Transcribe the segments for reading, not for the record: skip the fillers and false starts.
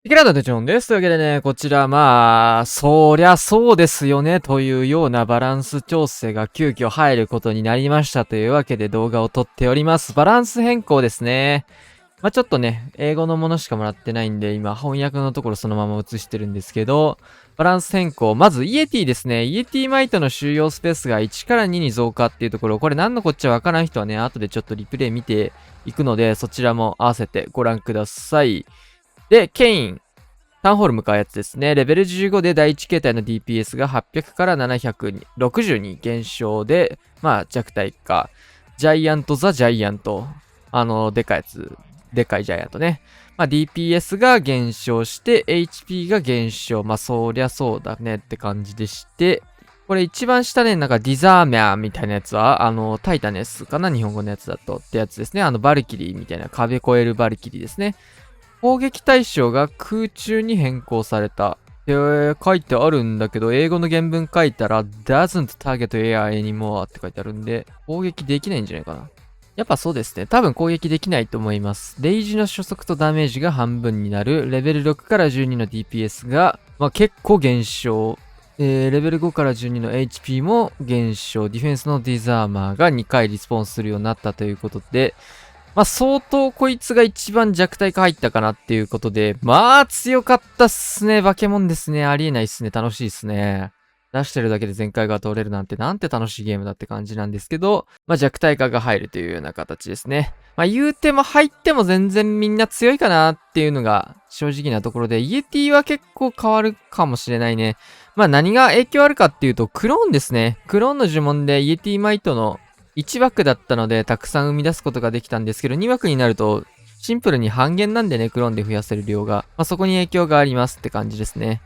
テキラードテチョンです。というわけでね、こちらそりゃそうですよね、というようなバランス調整が急遽入ることになりましたというわけで動画を撮っております。バランス変更ですね。ちょっとね、英語のものしかもらってないんで、今翻訳のところそのまま映してるんですけど、バランス変更。まず、イエティですね。イエティマイトの収容スペースが1から2に増加っていうところ、これ何のこっちゃわからん人はね、後でちょっとリプレイ見ていくので、そちらも合わせてご覧ください。で、ケイン。タウンホール向かうやつですね。レベル15で第1形態の DPS が800から760に減少で、弱体化。ジャイアント・ザ・ジャイアント。でかいやつ。でかいジャイアントね。DPS が減少して、HP が減少。そりゃそうだねって感じでして、これ一番下ね、なんかディザーミャーみたいなやつは、タイタネスかな日本語のやつだとってやつですね。バルキリーみたいな壁越えるバルキリーですね。攻撃対象が空中に変更された。書いてあるんだけど、英語の原文書いたら、doesn't target air anymore って書いてあるんで、攻撃できないんじゃないかな。やっぱそうですね。多分攻撃できないと思います。レイジの初速とダメージが半分になる。レベル6から12の DPS が、結構減少。レベル5から12の HP も減少。ディフェンスのディザーマーが2回リスポーンするようになったということで、相当こいつが一番弱体化入ったかなっていうことで、強かったっすね。化け物ですね。ありえないっすね。楽しいっすね。出してるだけで全開が通れるなんて楽しいゲームだって感じなんですけど、弱体化が入るというような形ですね。言うても入っても全然みんな強いかなっていうのが正直なところで、イエティは結構変わるかもしれないね。何が影響あるかっていうと、クローンですね。クローンの呪文でイエティマイトの1枠だったのでたくさん生み出すことができたんですけど、2枠になるとシンプルに半減なんでね、クローンで増やせる量が。そこに影響がありますって感じですね。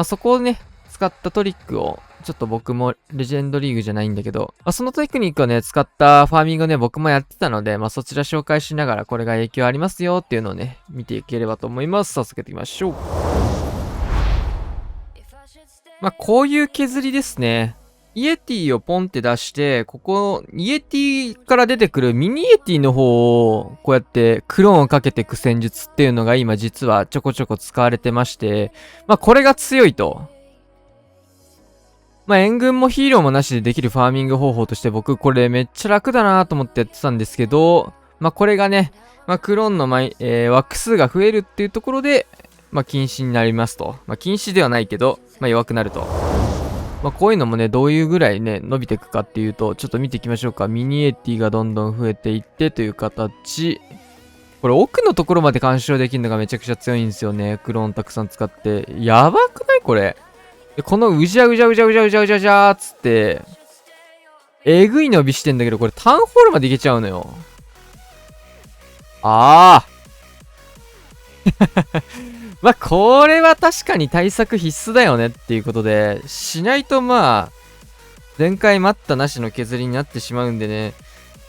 そこをね、使ったトリックを、ちょっと僕もレジェンドリーグじゃないんだけど、そのテクニックをね、使ったファーミングをね、僕もやってたので、そちら紹介しながらこれが影響ありますよっていうのをね、見ていければと思います。早速やっていきましょう。こういう削りですね。イエティをポンって出して、ここ、イエティから出てくるミニイエティの方を、こうやってクローンをかけていく戦術っていうのが今実はちょこちょこ使われてまして、これが強いと。援軍もヒーローもなしでできるファーミング方法として僕これめっちゃ楽だなと思ってやってたんですけど、これがね、クローンのワック数が増えるっていうところで、禁止になりますと。禁止ではないけど、弱くなると。こういうのもね、どういうぐらいね、伸びていくかっていうと、ちょっと見ていきましょうか。ミニエティがどんどん増えていってという形。これ奥のところまで干渉できるのがめちゃくちゃ強いんですよね。クローンたくさん使って。やばくないこれ。でこのうじゃうじゃうじゃうじゃうじゃうじゃうじゃーつって、えぐい伸びしてんだけど、これタウンホールまでいけちゃうのよ。あー。これは確かに対策必須だよねっていうことで、しないと前回待ったなしの削りになってしまうんでね、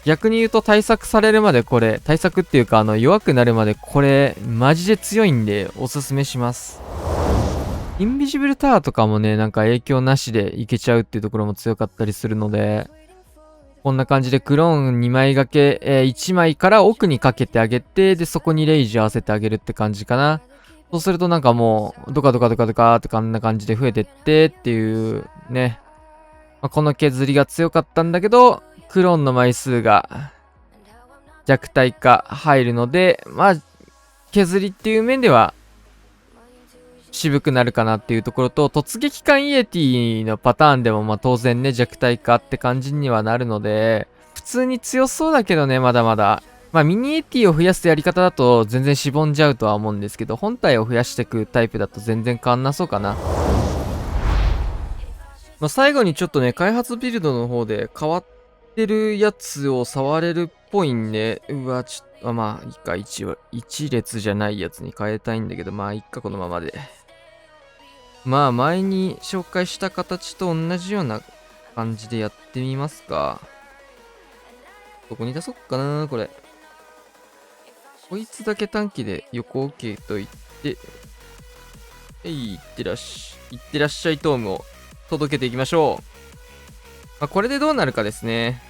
逆に言うと対策されるまでこれ、対策っていうか弱くなるまでこれ、マジで強いんでおすすめします。インビジブルタワーとかもね、なんか影響なしでいけちゃうっていうところも強かったりするので、こんな感じでクローン2枚掛け、1枚から奥にかけてあげて、で、そこにレイジ合わせてあげるって感じかな。そうするとなんかもう、ドカドカドカドカーってこんな感じで増えてってっていうね。この削りが強かったんだけど、クローンの枚数が弱体化入るので、削りっていう面では渋くなるかなっていうところと、突撃艦イエティのパターンでも当然ね、弱体化って感じにはなるので、普通に強そうだけどね、まだまだ。ミニエティを増やすやり方だと全然しぼんじゃうとは思うんですけど、本体を増やしていくタイプだと全然変わんなそうかな。最後にちょっとね、開発ビルドの方で変わってるやつを触れるっぽいんで、うわ、ちょっと、いいか、一列じゃないやつに変えたいんだけど、いいか、このままで。前に紹介した形と同じような感じでやってみますか。どこに出そっかな、これ。こいつだけ短期で横受けといて、いってらっしゃいトームを届けていきましょう。これでどうなるかですね。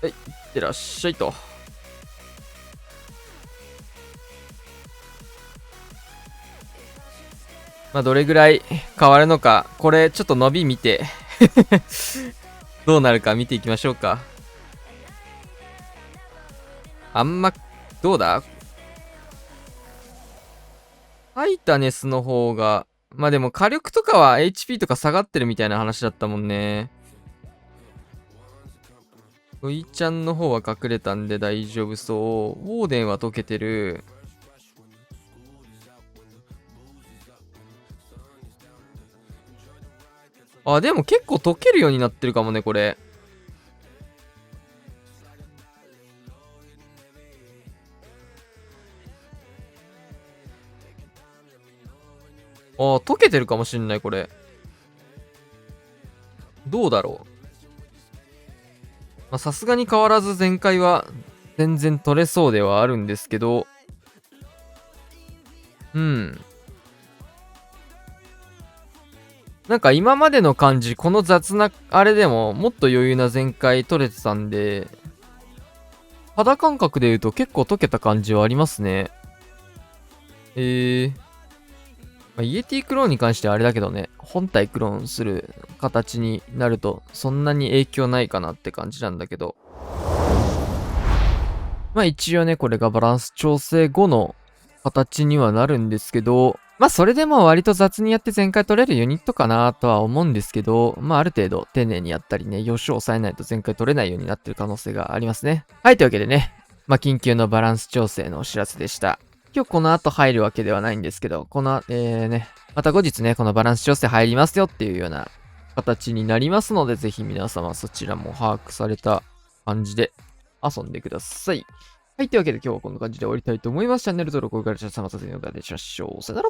はい、いってらっしゃいと。まあ、どれぐらい変わるのか、これちょっと伸び見てどうなるか見ていきましょうか。あんま、どうだタイタネスの方が、まあでも火力とかは HP とか下がってるみたいな話だったもんね。ウイちゃんの方は隠れたんで大丈夫そう。ウォーデンは溶けてる。あ、でも結構溶けるようになってるかもね、これ。あ、溶けてるかもしんない、これ。どうだろう。まあ、さすがに変わらず前回は全然取れそうではあるんですけど、うん。なんか今までの感じ、この雑なあれでももっと余裕な全開取れてたんで、肌感覚で言うと結構溶けた感じはありますね。まあ、イエティクローンに関してはあれだけどね、本体クローンする形になるとそんなに影響ないかなって感じなんだけど。まあ一応ね、これがバランス調整後の形にはなるんですけど、まあそれでも割と雑にやって全開取れるユニットかなとは思うんですけど、まあある程度丁寧にやったりね、要所を抑えないと全開取れないようになってる可能性がありますね。はい、というわけでね、まあ緊急のバランス調整のお知らせでした。今日この後入るわけではないんですけど、また後日ね、このバランス調整入りますよっていうような形になりますので、ぜひ皆様そちらも把握された感じで遊んでください。はい、というわけで今日はこんな感じで終わりたいと思います。チャンネル登録、高評価、チャンネル登録、お願いしましょう。さよなら。